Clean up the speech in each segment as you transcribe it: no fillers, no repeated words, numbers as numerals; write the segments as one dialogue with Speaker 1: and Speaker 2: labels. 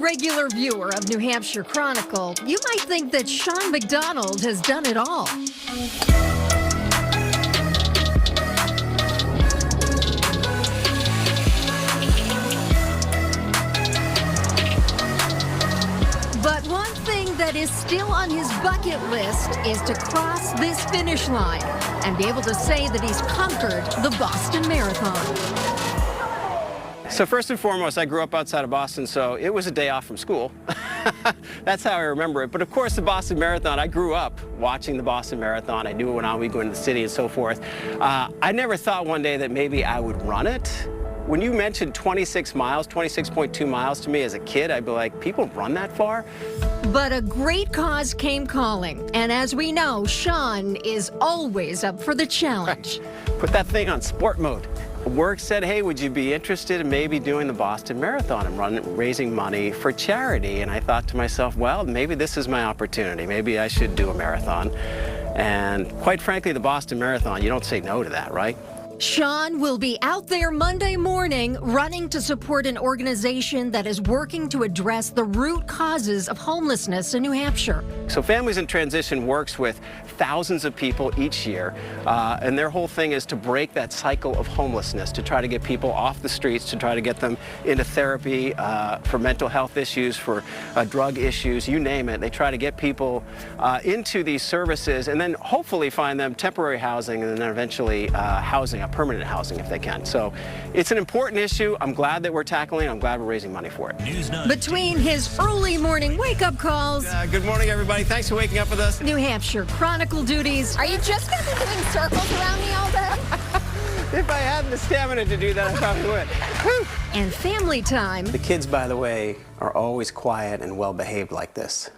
Speaker 1: regular viewer of New Hampshire Chronicle, you might think that Sean McDonald has done it all. But one thing that is still on his bucket list is to cross this finish line and be able to say that he's conquered the Boston Marathon.
Speaker 2: So first and foremost, I grew up outside of Boston, so it was a day off from school. That's how I remember it. But of course, the Boston Marathon, I grew up watching the Boston Marathon. I knew it when I would go into the city and so forth. I never thought one day that maybe I would run it. When you mentioned 26 miles, 26.2 miles to me as a kid, I'd be like, people run that far?
Speaker 1: But a great cause came calling. And as we know, Sean is always up for the challenge.
Speaker 2: Put that thing on sport mode. Work said, hey, would you be interested in maybe doing the Boston Marathon and raising money for charity? And I thought to myself, well, maybe this is my opportunity. Maybe I should do a marathon. And quite frankly, the Boston Marathon, you don't say no to that, right?
Speaker 1: Sean will be out there Monday morning running to support an organization that is working to address the root causes of homelessness in New Hampshire.
Speaker 2: So Families in Transition works with thousands of people each year, and their whole thing is to break that cycle of homelessness, to try to get people off the streets, to try to get them into therapy for mental health issues, for drug issues, you name it. They try to get people into these services and then hopefully find them temporary housing and then eventually housing, permanent housing if they can. So it's an important issue. I'm glad that we're tackling it. I'm glad we're raising money for it.
Speaker 1: Between his early morning wake-up calls,
Speaker 2: Good morning, everybody. Thanks for waking up with us.
Speaker 1: New Hampshire Chronicle duties,
Speaker 3: Are you just going to be doing circles around me all day?
Speaker 2: If I had the stamina to do that, I probably would. Whew.
Speaker 1: and family time,
Speaker 2: The kids, by the way, are always quiet and well-behaved like this.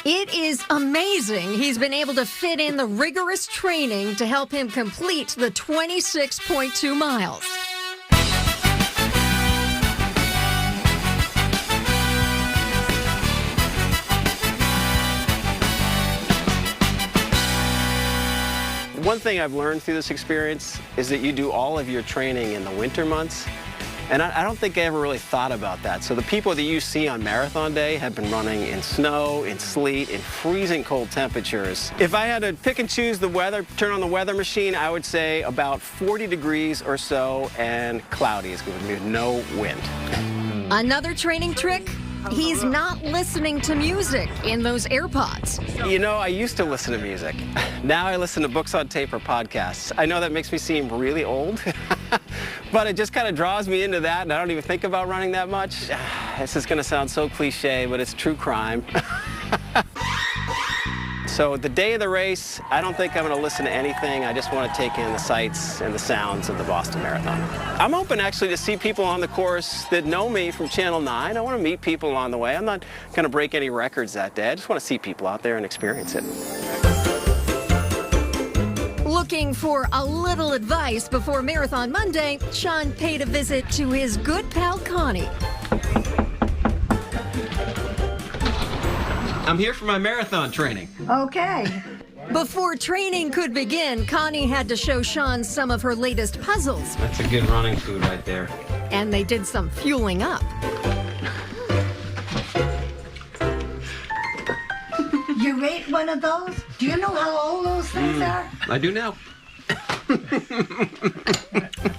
Speaker 1: it is amazing he's been able to fit in the rigorous training to help him complete the 26.2 miles.
Speaker 2: One thing I've learned through this experience is that you do all of your training in the winter months, and I don't think I ever really thought about that. So the people that you see on Marathon Day have been running in snow, in sleet, in freezing cold temperatures. If I had to pick and choose the weather, turn on the weather machine, I would say about 40 degrees or so and cloudy. It's going to be no wind.
Speaker 1: Another training trick? He's not listening to music in those AirPods.
Speaker 2: You know, I used to listen to music. Now I listen to books on tape or podcasts. I know that makes me seem really old, but it just kind of draws me into that, and I don't even think about running that much. This is going to sound so cliche, but it's true crime. So the day of the race, I don't think I'm going to listen to anything. I just want to take in the sights and the sounds of the Boston Marathon. I'm hoping actually to see people on the course that know me from Channel 9. I want to meet people along the way. I'm not going to break any records that day. I just want to see people out there and experience it.
Speaker 1: Looking for a little advice before Marathon Monday, Sean paid a visit to his good pal Connie.
Speaker 2: I'm here for my marathon training.
Speaker 4: Okay.
Speaker 1: Before training could begin, Connie had to show Sean some of her ate puzzles,
Speaker 2: That's a good running food right there.
Speaker 1: and they did some fueling up.
Speaker 4: You ate one of those? Do you know how old those things are?
Speaker 2: I do now.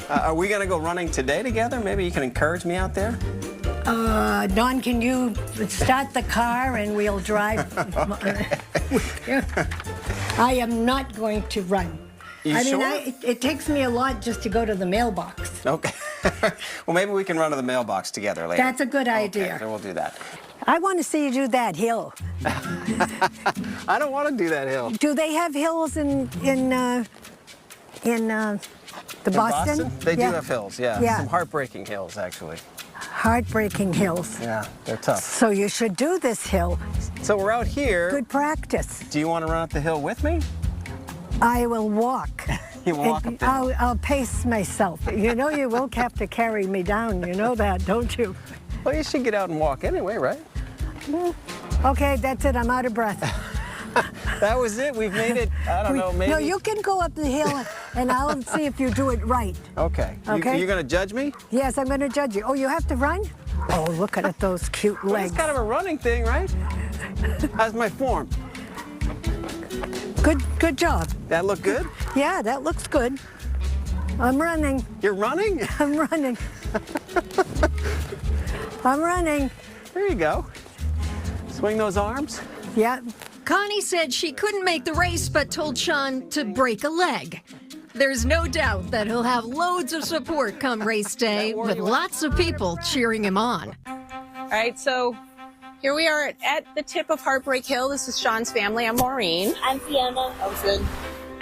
Speaker 2: Are we going to go running today together? Maybe you can encourage me out there?
Speaker 4: Don, can you start the car and we'll drive? I am not going to run.
Speaker 2: You
Speaker 4: I mean,
Speaker 2: sure?
Speaker 4: it takes me a lot just to go to the mailbox.
Speaker 2: Okay. Well, maybe we can run to the mailbox together later.
Speaker 4: That's a good idea.
Speaker 2: Okay, then we'll do that.
Speaker 4: I want to see you do that hill.
Speaker 2: I don't want to do that hill.
Speaker 4: Do they have hills in the Boston?
Speaker 2: They
Speaker 4: Yeah.
Speaker 2: do have hills, yeah.
Speaker 4: Yeah.
Speaker 2: Some heartbreaking hills, actually.
Speaker 4: Heartbreaking hills.
Speaker 2: Yeah, they're tough.
Speaker 4: So you should do this hill.
Speaker 2: So we're out here.
Speaker 4: Good practice.
Speaker 2: Do you want to run up the hill with me?
Speaker 4: I will walk.
Speaker 2: You walk up the hill.
Speaker 4: I'll pace myself. You know you will have to carry me down. You know that, don't you?
Speaker 2: Well, you should get out and walk anyway, right?
Speaker 4: Okay, that's it. I'm out of breath.
Speaker 2: That was it. We've made it. I don't know, maybe.
Speaker 4: No, you can go up the hill, and I'll see if you do it right.
Speaker 2: Okay.
Speaker 4: Okay.
Speaker 2: You're going to judge me?
Speaker 4: Yes, I'm going to judge you. Oh, you have to run? Oh, look at it, those cute
Speaker 2: Well,
Speaker 4: legs.
Speaker 2: it's kind of a running thing, right? How's my form?
Speaker 4: Good job.
Speaker 2: That look good?
Speaker 4: Yeah, that looks good. I'm running.
Speaker 2: You're running?
Speaker 4: I'm running. I'm running.
Speaker 2: There you go. Swing those arms.
Speaker 4: Yeah.
Speaker 1: Connie said she couldn't make the race, but told Sean to break a leg. There's no doubt that he'll have loads of support come race day, with lots of people cheering him on.
Speaker 5: All right, so here we are at the tip of Heartbreak Hill. This is Sean's family. I'm Maureen.
Speaker 3: I'm Fiona.
Speaker 5: I'm Finn.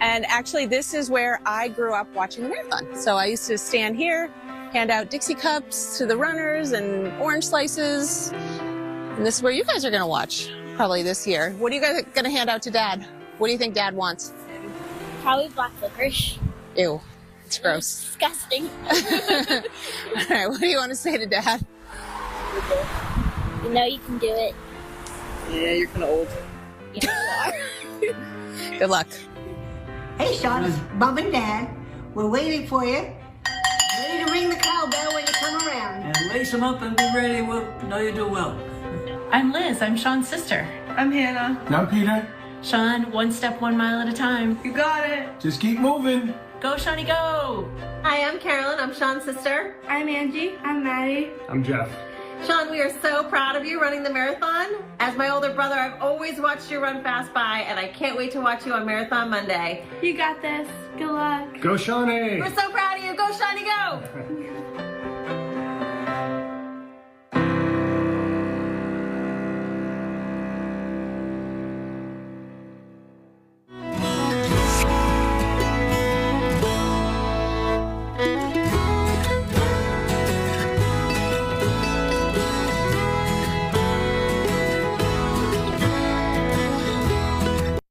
Speaker 5: And actually, this is where I grew up watching the marathon. So I used to stand here, hand out Dixie cups to the runners and orange slices. And this is where you guys are going to watch, probably this year. What are you guys going to hand out to Dad? What do you think Dad wants?
Speaker 3: Probably black licorice.
Speaker 5: Ew, it's gross.
Speaker 3: Disgusting.
Speaker 5: All right, what do you want to say to Dad?
Speaker 3: You know you can do it.
Speaker 5: Yeah, you're kind of old.
Speaker 3: Yeah, you are.
Speaker 5: Good luck.
Speaker 6: Hey, Sean, it's Mom and Dad. We're waiting for you. Ready to ring the cowbell when you come around.
Speaker 7: And lace them up and be ready. We'll know you do well.
Speaker 8: I'm Liz. I'm Sean's sister.
Speaker 9: I'm Hannah.
Speaker 10: I'm Peter.
Speaker 8: Sean, 1 step, 1 mile at a time.
Speaker 9: You got it.
Speaker 10: Just keep moving.
Speaker 8: Go, Shawnee, go!
Speaker 11: Hi, I'm Carolyn. I'm Sean's sister.
Speaker 9: I'm Angie. I'm Maddie.
Speaker 10: I'm Jeff.
Speaker 11: Sean, we are so proud of you running the marathon. As my older brother, I've always watched you run fast by, and I can't wait to watch you on Marathon Monday.
Speaker 9: You got this. Good luck.
Speaker 10: Go, Shawnee.
Speaker 11: We're so proud of you. Go, Shawnee, go!